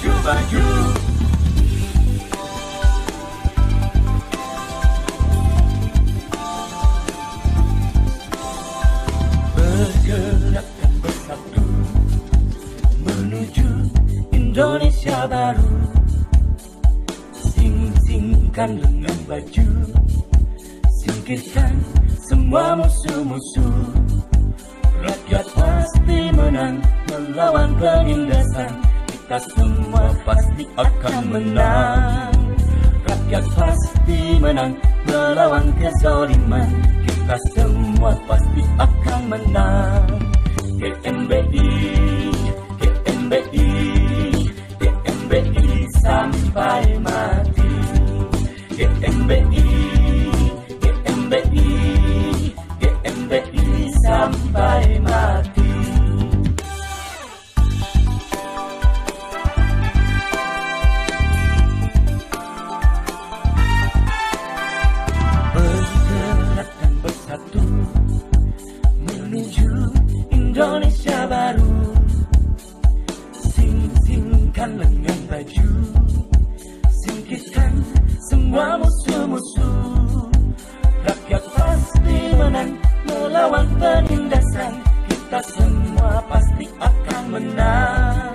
baju. Bergerak dan bersatu menuju Indonesia baru. Sing-singkan lengan baju, singkirkan semua musuh-musuh. Rakyat pasti menang melawan penindasan. Kita semua pasti akan menang. Rakyat pasti menang melawan kezaliman. Kita semua pasti akan menang. GMBI, GMBI, GMBI sampai mati. GMBI, GMBI, GMBI sampai mati. Bergerak dan bersatu menuju Indonesia baru. Sing-singkan lengan baju, singkirkan semua musuh-musuh. Rakyat pasti menang melawan penindasan. Kita semua pasti akan menang.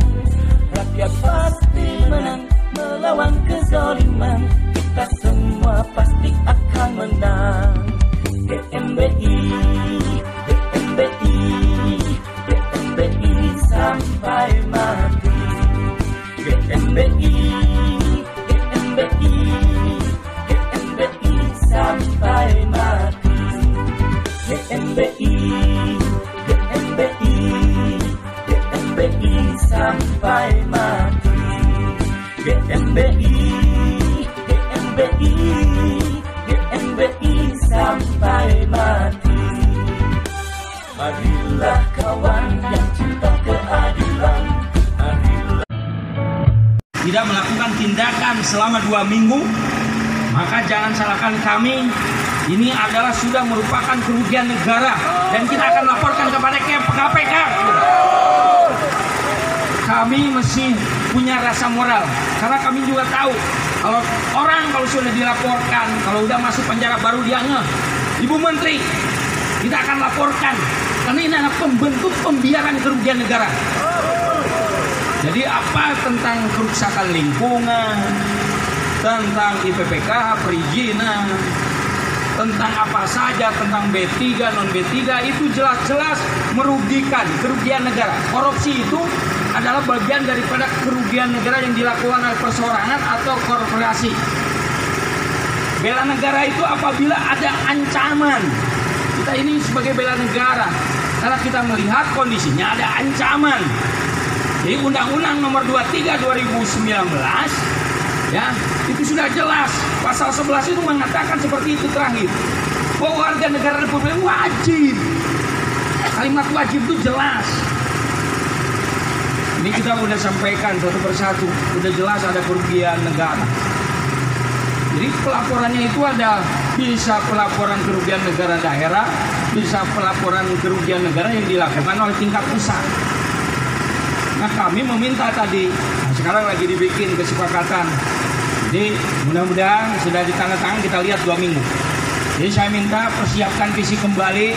Rakyat pasti menang melawan kezaliman. Kita semua pasti akan menang. GMBI, GMBI, GMBI sampai mati. GMBI, GMBI, GMBI sampai mati. GMBI, GMBI, GMBI sampai mati. GMBI, GMBI, GMBI sampai mati. Marilah kawan yang cinta keadilan, marilah. Tidak melakukan tindakan selama 2 minggu, maka jangan salahkan kami. Ini adalah sudah merupakan kerugian negara dan kita akan laporkan kepada KPK. Kami mesti punya rasa moral karena kami juga tahu kalau orang sudah dilaporkan, kalau udah masuk penjara baru dia ngeh. Ibu Menteri, kita akan laporkan karena ini adalah pembentuk pembiaran kerugian negara. Jadi apa tentang kerusakan lingkungan, tentang IPPK, perizinan, tentang apa saja, tentang B3, non B3, itu jelas-jelas merugikan, kerugian negara. Korupsi itu adalah bagian daripada kerugian negara yang dilakukan oleh perseorangan atau korporasi. Bela negara itu apabila ada ancaman. Kita ini sebagai bela negara, karena kita melihat kondisinya ada ancaman. Jadi Undang-Undang Nomor 23 2019 ya, itu sudah jelas. Pasal 11 itu mengatakan seperti itu terakhir. Bahwa warga negara Republik wajib. Kalimat wajib itu jelas. Ini kita udah sampaikan satu persatu. Udah jelas ada kerugian negara. Jadi pelaporannya itu ada, bisa pelaporan kerugian negara daerah, bisa pelaporan kerugian negara yang dilakukan oleh tingkat pusat. Nah kami meminta tadi, sekarang lagi dibikin kesepakatan. Jadi mudah-mudahan sudah ditandatangan, kita lihat 2 minggu. Jadi saya minta persiapkan visi kembali.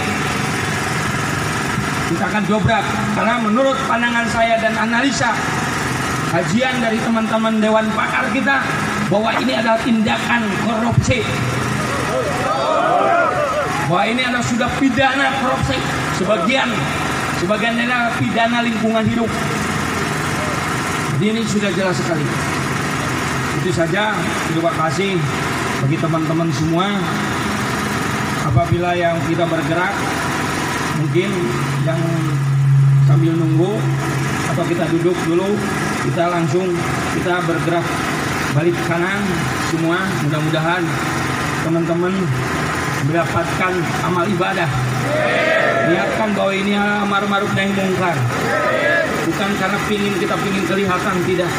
Kita akan dobrak karena menurut pandangan saya dan analisa kajian dari teman-teman Dewan Pakar kita bahwa ini adalah tindakan korupsi. Bahwa ini adalah sudah pidana korupsi. Sebagian adalah pidana lingkungan hidup. Jadi ini sudah jelas sekali. Itu saja, terima kasih bagi teman-teman semua. Apabila yang kita bergerak, mungkin yang sambil nunggu atau kita duduk dulu, kita langsung bergerak balik ke kanan semua. Mudah-mudahan teman-teman mendapatkan amal ibadah. Niatkan bahwa ini amar ma'ruf nahi mungkar. Bukan karena kita pingin kelihatan, tidak.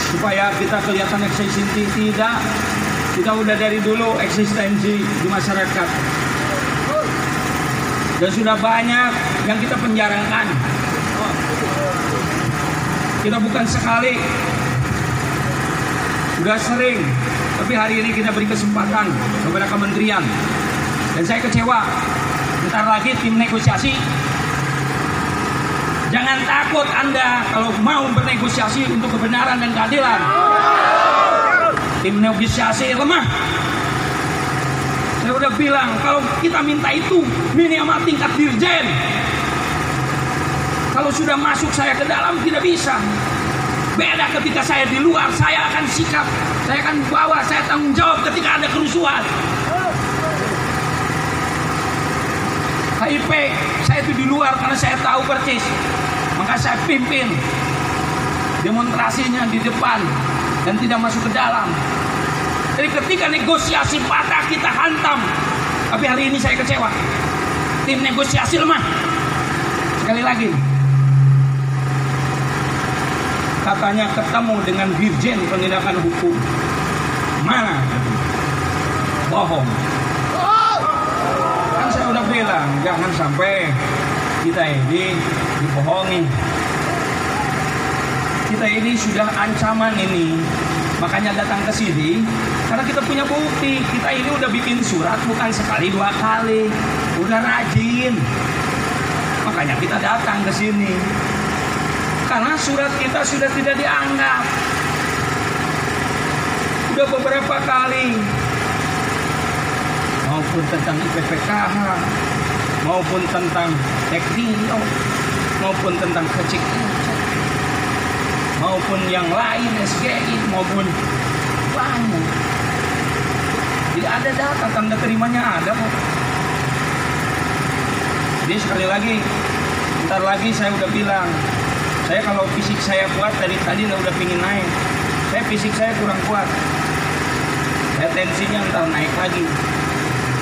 Supaya kita kelihatan eksistensi, tidak. Kita udah dari dulu eksistensi di masyarakat. Dan sudah banyak yang kita penjarakan. kita bukan sekali, sudah sering, tapi hari ini kita beri kesempatan kepada kementerian. Dan saya kecewa, bentar lagi tim negosiasi. Jangan takut Anda kalau mau bernegosiasi untuk kebenaran dan keadilan. Tim negosiasi lemah. Saya udah bilang, kalau kita minta itu minimal tingkat dirjen. Kalau sudah masuk saya ke dalam tidak bisa. Beda ketika saya di luar, saya akan sikap, saya akan bawa, saya tanggung jawab ketika ada kerusuhan. HIP, saya itu di luar karena saya tahu persis. Maka saya pimpin demonstrasinya di depan dan tidak masuk ke dalam. Jadi ketika negosiasi patah kita hantam. Tapi hari ini saya kecewa. Tim negosiasi lemah. Sekali lagi. Katanya ketemu dengan Dirjen Penindakan Hukum. Mana? Bohong. Kan saya udah bilang, jangan sampai kita ini dibohongi. Kita ini sudah ancaman ini. Makanya datang ke sini karena kita punya bukti. Kita ini udah bikin surat bukan sekali dua kali, udah rajin. Makanya kita datang ke sini. Karena surat kita sudah tidak dianggap. Udah beberapa kali. Maupun tentang IPPKH, maupun tentang teknik, maupun tentang kecik, maupun yang lain SGI, maupun banyak. Tidak ada data, tanda terimanya ada kok. Jadi sekali lagi, bentar lagi saya udah bilang, saya kalau fisik saya kuat dari tadi udah pingin naik. Saya fisik saya kurang kuat. Saya tensinya ntar naik lagi.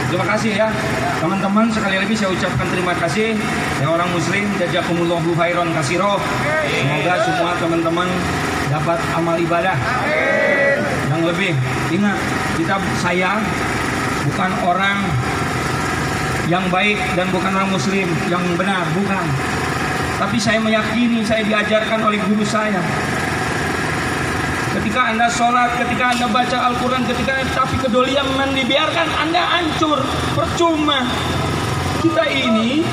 Terima kasih ya teman-teman, sekali lagi saya ucapkan terima kasih. Saya orang muslim, jazakumullahu khairan katsira. Semoga semua teman-teman dapat amal ibadah. Yang lebih, ingat, saya bukan orang yang baik dan bukan orang muslim yang benar, bukan. Tapi saya meyakini, saya diajarkan oleh guru saya. Ketika Anda sholat, ketika Anda baca Al-Quran, ketika tapi kedoliaman dibiarkan, Anda hancur, percuma. Kita ini,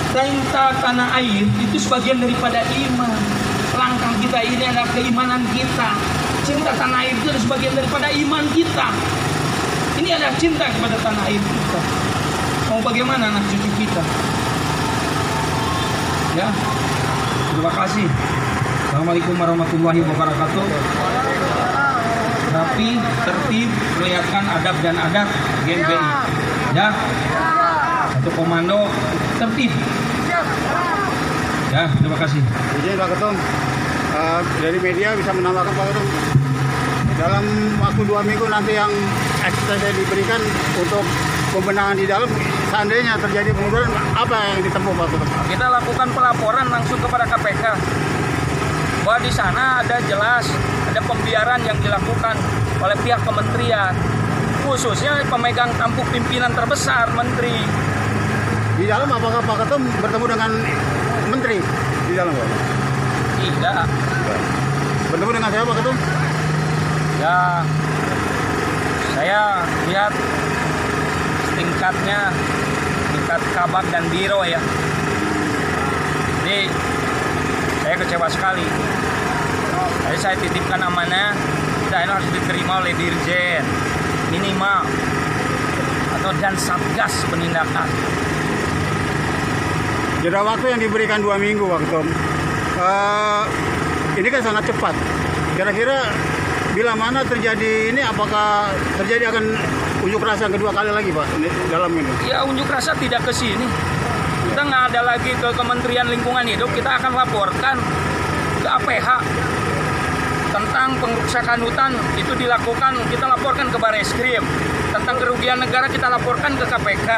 cinta tanah air itu sebagian daripada iman. Langkah kita ini adalah keimanan kita. Cinta tanah air itu adalah sebagian daripada iman kita. Ini adalah cinta kepada tanah air kita. Mau bagaimana anak cucu kita? Ya, terima kasih. Assalamualaikum warahmatullahi wabarakatuh. Rapi, tertib, perlihatkan adab dan adat GNPI. Ya, satu komando, tertib. Ya, terima kasih. Izin Pak Ketum, dari media bisa menambahkan Pak Ketum, dalam waktu 2 minggu nanti yang STT diberikan untuk pembenahan di dalam, seandainya terjadi pengunduran, apa yang ditempuh Pak Ketum? Kita lakukan pelaporan langsung kepada KPK bahwa di sana ada jelas ada pembiaran yang dilakukan oleh pihak kementerian, khususnya pemegang tampuk pimpinan terbesar menteri. Di dalam apakah Pak Ketum bertemu dengan menteri di dalam Pak? Tidak. Bertemu dengan siapa Pak Ketum? Ya, saya lihat tingkatnya, tingkat kabak dan biro ya. Jadi saya kecewa sekali. Jadi saya titipkan amanah, kita ini harus diterima oleh dirjen minimal atau dan satgas penindakan. Jeda waktu yang diberikan 2 minggu Pak Ketum, ini kan sangat cepat. Kira-kira bila mana terjadi ini, apakah terjadi akan unjuk rasa kedua kali lagi Pak dalam ini? Ya, unjuk rasa tidak ke sini. Kita nggak ada lagi ke Kementerian Lingkungan Hidup. Kita akan laporkan ke APH tentang pengrusakan hutan itu dilakukan. Kita laporkan ke Bareskrim. Tentang kerugian negara kita laporkan ke KPK.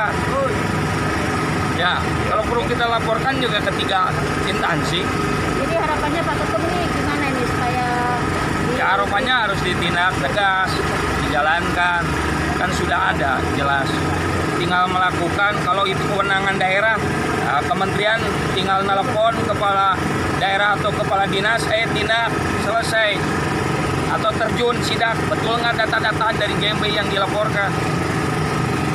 Ya, kalau perlu kita laporkan juga ke 3 instansi. Jadi harapannya Pak Ketum ini gimana ini supaya Ya, harapannya harus ditindak tegas, dijalankan. Kan sudah ada jelas. tinggal melakukan. Kalau itu kewenangan daerah, kementerian tinggal nelpon kepala daerah atau kepala dinas, tindak, selesai. Atau terjun sidak, betul nggak data-data dari GMB yang dilaporkan.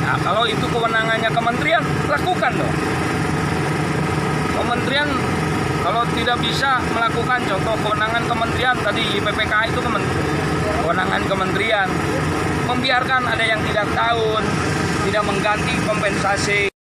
Nah, kalau itu kewenangannya kementerian, lakukan dong. Kementerian kalau tidak bisa melakukan, contoh kewenangan kementerian tadi IPPK itu kewenangan kementerian, membiarkan ada yang tidak tahun, tidak mengganti kompensasi